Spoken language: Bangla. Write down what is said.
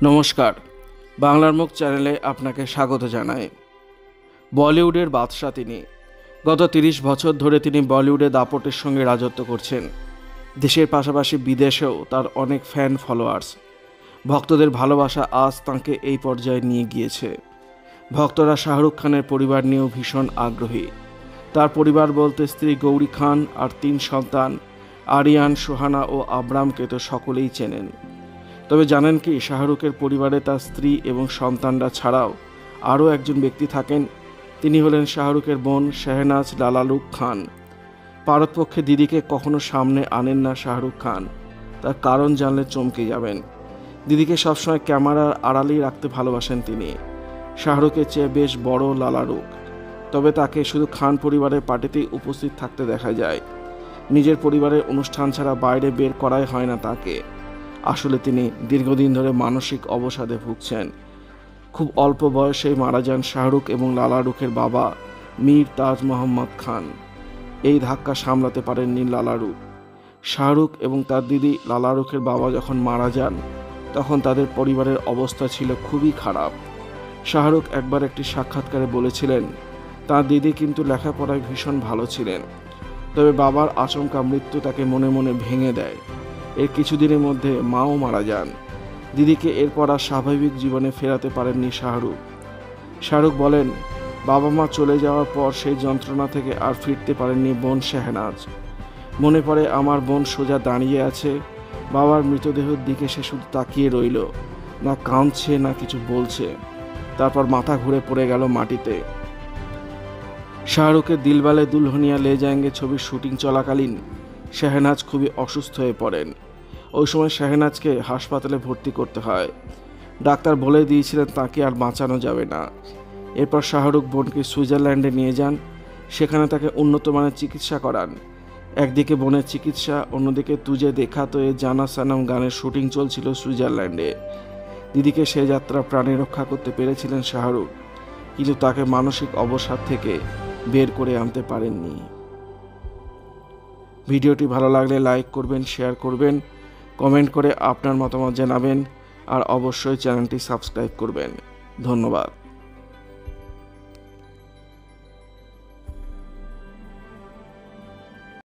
নমস্কার, বাংলার মুখ চ্যানেলে আপনাকে স্বাগত জানাই। বলিউডের বাদশা তিনি। গত 30 বছর ধরে তিনি বলিউডে দাপটের সঙ্গে রাজত্ব করছেন। দেশের পাশাপাশি বিদেশেও তার অনেক ফ্যান ফলোয়ার্স। ভক্তদের ভালোবাসা আজ তাঁকে এই পর্যায়ে নিয়ে গিয়েছে। ভক্তরা শাহরুখ খানের পরিবার নিয়েও ভীষণ আগ্রহী। তার পরিবার বলতে স্ত্রী গৌরী খান আর 3 সন্তান আরিয়ান, সোহানা ও আব্রামকে তো সকলেই চেনেন। তবে জানেন কি, শাহরুখের পরিবারে তার স্ত্রী এবং সন্তানরা ছাড়াও আরও একজন ব্যক্তি থাকেন। তিনি হলেন শাহরুখের বোন শেহনাজ লালালুক খান। পারতপক্ষে দিদিকে কখনো সামনে আনেন না শাহরুখ খান। তার কারণ জানলে চমকে যাবেন। দিদিকে সবসময় ক্যামেরার আড়ালেই রাখতে ভালোবাসেন তিনি। শাহরুখের চেয়ে বেশ বড় লালালুক, তবে তাকে শুধু খান পরিবারের পার্টিতেই উপস্থিত থাকতে দেখা যায়। নিজের পরিবারের অনুষ্ঠান ছাড়া বাইরে বের করাই হয় না তাকে। আসলে তিনি দীর্ঘদিন ধরে মানসিক অবসাদে ভুগছেন। খুব অল্প বয়সেই মারা যান শাহরুখ এবং লালারুখের বাবা মীর তাজ মোহাম্মদ খান। এই ধাক্কা সামলাতে পারেননি লালারুখ। শাহরুখ এবং তার দিদি লালারুখের বাবা যখন মারা যান তখন তাদের পরিবারের অবস্থা ছিল খুবই খারাপ। শাহরুখ একবার একটি সাক্ষাৎকারে বলেছিলেন, তার দিদি কিন্তু লেখাপড়ায় ভীষণ ভালো ছিলেন, তবে বাবার আচমকা মৃত্যু তাকে মনে মনে ভেঙে দেয়। এর কিছুদিনের মধ্যে মাও মারা যান। দিদিকে এরপর আর স্বাভাবিক জীবনে ফেরাতে পারেননি শাহরুখ। শাহরুখ বলেন, বাবা মা চলে যাওয়ার পর সেই যন্ত্রণা থেকে আর ফিরতে পারেননি বোন শেহনাজ। মনে পড়ে আমার বোন সোজা দাঁড়িয়ে আছে, বাবার মৃতদেহের দিকে সে শুধু তাকিয়ে রইল, না কাঁদছে না কিছু বলছে। তারপর মাথা ঘুরে পড়ে গেল মাটিতে। শাহরুখের দিলওয়ালে দুলহনিয়া লে যায়েঙ্গে ছবির শুটিং চলাকালীন শেহনাজ খুবই অসুস্থ হয়ে পড়েন। ওই সময় শেহনাজকে হাসপাতালে ভর্তি করতে হয়। ডাক্তার বলে দিয়েছিলেন তাকে আর বাঁচানো যাবে না। এরপর শাহরুখ বোনকে সুইজারল্যান্ডে নিয়ে যান। সেখানে তাকে উন্নত মানের চিকিৎসা করান। একদিকে বোনের চিকিৎসা, অন্যদিকে তুজে দেখা তো এ জানা সানাম গানের শুটিং চলছিল সুইজারল্যান্ডে। দিদিকে সে যাত্রা প্রাণে রক্ষা করতে পেরেছিলেন শাহরুখ, কিন্তু তাকে মানসিক অবসাদ থেকে বের করে আনতে পারেননি। ভিডিওটি ভালো লাগলে লাইক করবেন, শেয়ার করবেন, কমেন্ট করে আপনার মতামত জানাবেন আর অবশ্যই চ্যানেলটি সাবস্ক্রাইব করবেন। ধন্যবাদ।